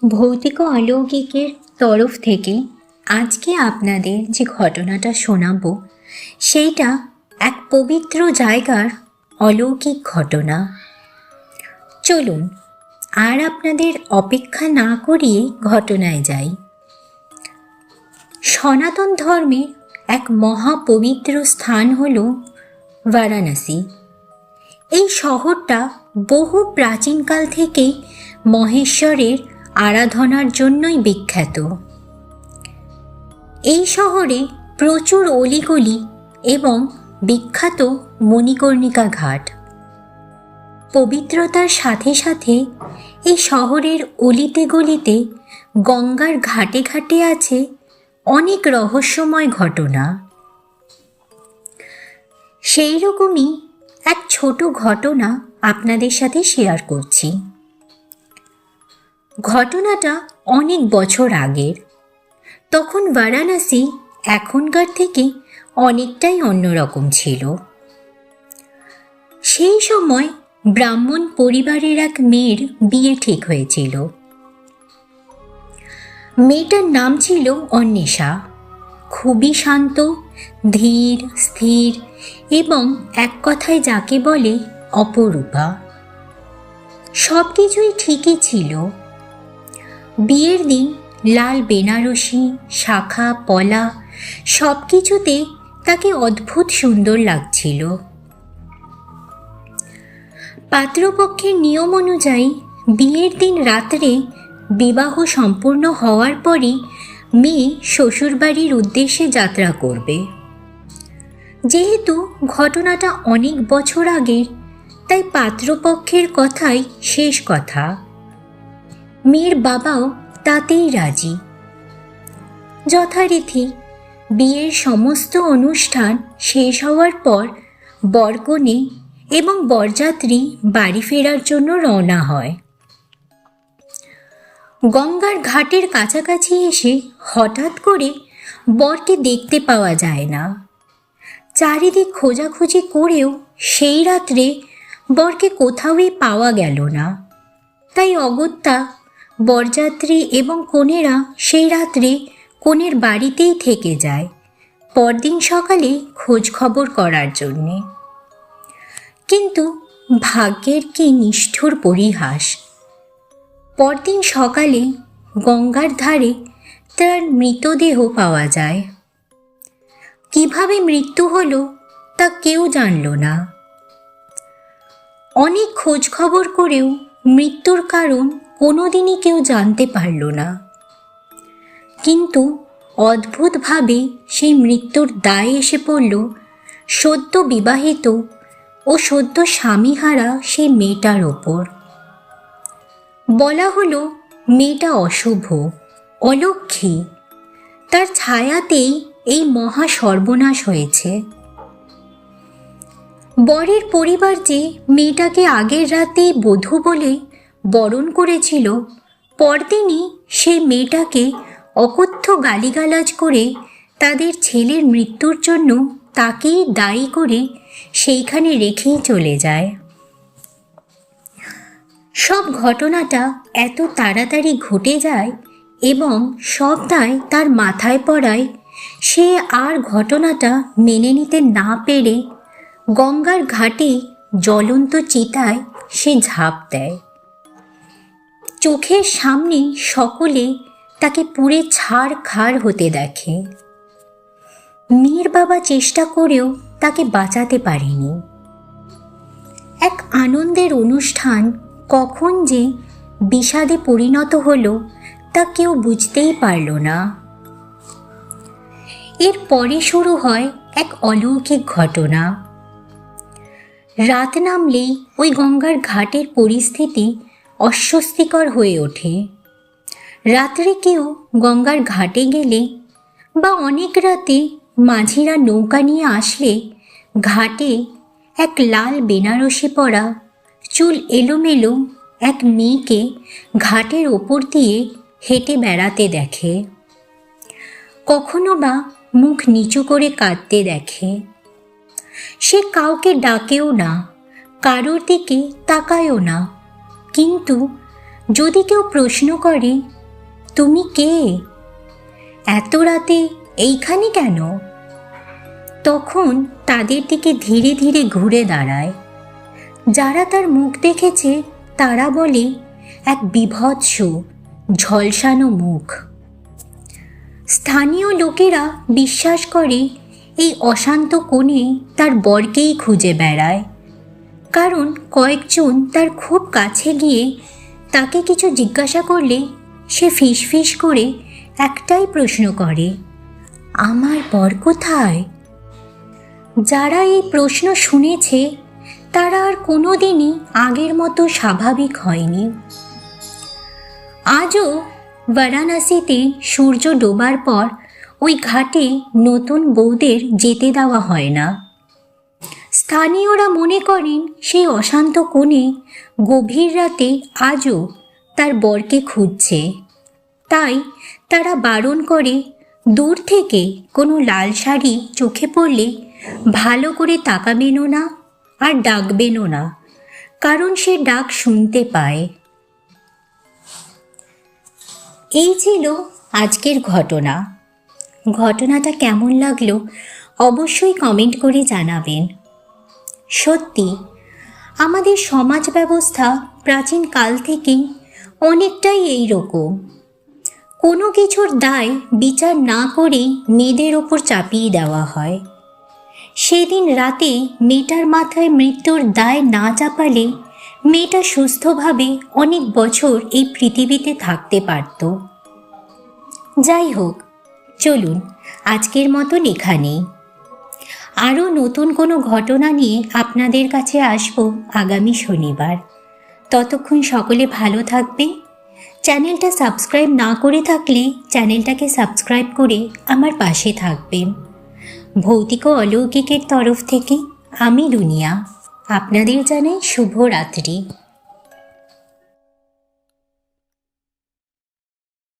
ভৌতিক ও অলৌকিকের তরফ থেকে আজকে আপনাদের যে ঘটনাটা শোনাবো সেইটা এক পবিত্র জায়গার অলৌকিক ঘটনা। চলুন আর আপনাদের অপেক্ষা না করিয়ে ঘটনায় যাই। সনাতন ধর্মের এক মহাপবিত্র স্থান হল বারাণসী। এই শহরটা বহু প্রাচীনকাল থেকেই মহেশ্বরের আরাধনার জন্যই বিখ্যাত। এই শহরে প্রচুর অলিগলি এবং বিখ্যাত মণিকর্ণিকা ঘাট। পবিত্রতার সাথে সাথে এই শহরের অলিতে গলিতে গঙ্গার ঘাটে ঘাটে আছে অনেক রহস্যময় ঘটনা। সেই রকমই এক ছোট ঘটনা আপনাদের সাথে শেয়ার করছি। ঘটনাটা অনেক বছর আগের। তখন বারাণসী এখনকার থেকে অনেকটাই অন্যরকম ছিল। সেই সময় ব্রাহ্মণ পরিবারের এক মেয়ের বিয়ে ঠিক হয়েছিল। মেয়েটার নাম ছিল অন্বেষা। খুবই শান্ত, ধীর, স্থির এবং এক কথায় যাকে বলে অপরূপা। সব কিছুই ঠিকই ছিল। বিয়ের দিন লাল বেনারসি, শাখা, পলা সব কিছুতে তাকে অদ্ভুত সুন্দর লাগছিল। পাত্রপক্ষের নিয়ম অনুযায়ী বিয়ের দিন রাত্রে বিবাহ সম্পূর্ণ হওয়ার পরই মেয়ে শ্বশুরবাড়ির উদ্দেশ্যে যাত্রা করবে। যেহেতু ঘটনাটা অনেক বছর আগের, তাই পাত্রপক্ষের কথাই শেষ কথা। মেয়ের বাবাও তাতেই রাজি। যথারীতি বিয়ের সমস্ত অনুষ্ঠান শেষ হওয়ার পর বরকনে এবং বরযাত্রী বাড়ি ফেরার জন্য রওনা হয়। গঙ্গার ঘাটের কাছাকাছি এসে হঠাৎ করে বরকে দেখতে পাওয়া যায় না। চারিদিক খোঁজাখুঁজি করেও সেই রাত্রে বরকে কোথাওই পাওয়া গেল না। তাই অগত্যা বরযাত্রী এবং কনেরা সেই রাত্রে কনের বাড়িতেই থেকে যায় পরদিন সকালে খোঁজ খবর করার জন্যে। কিন্তু ভাগ্যের কি নিষ্ঠুর পরিহাস! পরদিন সকালে গঙ্গার ধারে তার মৃতদেহ পাওয়া যায়। কিভাবে মৃত্যু হলো তা কেউ জানল না। অনেক খোঁজ খবর করেও মৃত্যুর কারণ কোনোদিনই কেউ জানতে পারল না। কিন্তু অদ্ভুতভাবে সেই মৃত্যুর দায় এসে পড়ল সদ্য বিবাহিত ও সদ্য স্বামীহারা সেই মেয়েটার ওপর। বলা হলো মেয়েটা অশুভ, অলক্ষ্মী। তার ছায়াতেই এই মহা সর্বনাশ হয়েছে। বরের পরিবার যে মেয়েটাকে আগের রাতেই বধূ বলে বরণ করেছিল, পরদিনই সেই মেয়েটাকে অকথ্য গালিগালাজ করে তাদের ছেলের মৃত্যুর জন্য তাকেই দায়ী করে সেইখানে রেখেই চলে যায়। সব ঘটনাটা এত তাড়াতাড়ি ঘটে যায় এবং সব দায় তার মাথায় পড়ায় সে আর ঘটনাটা মেনে নিতে না পেরে গঙ্গার ঘাটে জ্বলন্ত চিতায় সে ঝাঁপ দেয়। চোখের সামনে সকলে তাকে পুড়ে ছাড়খাড় হতে দেখে। মেয়ের বাবা চেষ্টা করেও তাকে বাঁচাতে পারেনি। এক আনন্দের অনুষ্ঠান কখন যে বিষাদে পরিণত হলো তা কেউ বুঝতেই পারল না। এর পরে শুরু হয় এক অলৌকিক ঘটনা। রাত নামলেই ওই গঙ্গার ঘাটের পরিস্থিতি অস্বস্তিকর হয়ে ওঠে। রাত্রে কেউ গঙ্গার ঘাটে গেলে বা অনেক রাতে মাঝিরা নৌকা নিয়ে আসলে ঘাটে এক লাল বেনারসি পরা, চুল এলোমেলো এক মেয়েকে ঘাটের ওপর দিয়ে হেঁটে বেড়াতে দেখে। কখনো বা মুখ নিচু করে কাঁদতে দেখে। সে কাউকে ডাকেও না, কারোর দিকে তাকায়ও না। কিন্তু যদি কেউ প্রশ্ন করে তুমি কে? এত রাতে এইখানে কেন? তখন তাদের দিকে ধীরে ধীরে ঘুরে দাঁড়ায়। যারা তার মুখ দেখেছে তারা বলে, এক বীভৎস ঝলসানো মুখ। স্থানীয় লোকেরা বিশ্বাস করে এই অশান্ত কোণে তার বরকেই খুঁজে বেড়ায়, কারণ কয়েকজন তার খুব কাছে গিয়ে তাকে কিছু জিজ্ঞাসা করলে সে ফিসফিস করে একটাই প্রশ্ন করে, আমার বর কোথায়? যারা এই প্রশ্ন শুনেছে তারা আর কোনো দিনই আগের মতো স্বাভাবিক হয়নি। আজও বারাণসীতে সূর্য ডোবার পর ওই ঘাটে নতুন বউদের যেতে দেওয়া হয় না। স্থানীয়রা মনে করেন সেই অশান্ত কোণে গভীর রাতে আজও তার বরকে খুঁজছে। তাই তারা বারণ করে, দূর থেকে কোনো লাল শাড়ি চোখে পড়লে ভালো করে তাকাবেনও না আর ডাকবেনও না, কারণ সে ডাক শুনতে পায়। এই ছিল আজকের ঘটনা। ঘটনাটা কেমন লাগলো অবশ্যই কমেন্ট করে জানাবেন। সত্যি আমাদের সমাজ ব্যবস্থা প্রাচীন কাল থেকেই অনেকটাই এই রকম। কোনো কিছুর দায় বিচার না করেই মেয়েদের ওপর চাপিয়ে দেওয়া হয়। সেদিন রাতে মেয়েটার মাথায় মৃত্যুর দায় না চাপালে মেয়েটা সুস্থভাবে অনেক বছর এই পৃথিবীতে থাকতে পারত। যাই হোক, চলুন আজকের মতন এখানেই। আরও নতুন কোনো ঘটনা নিয়ে আপনাদের কাছে আসব আগামী শনিবার। ততক্ষণ সকলে ভালো থাকবেন। চ্যানেলটা সাবস্ক্রাইব না করে থাকলে চ্যানেলটাকে সাবস্ক্রাইব করে আমার পাশে থাকবেন। ভৌতিক ও অলৌকিকের তরফ থেকে আমি দুনিয়া আপনাদের জানাই শুভরাত্রি।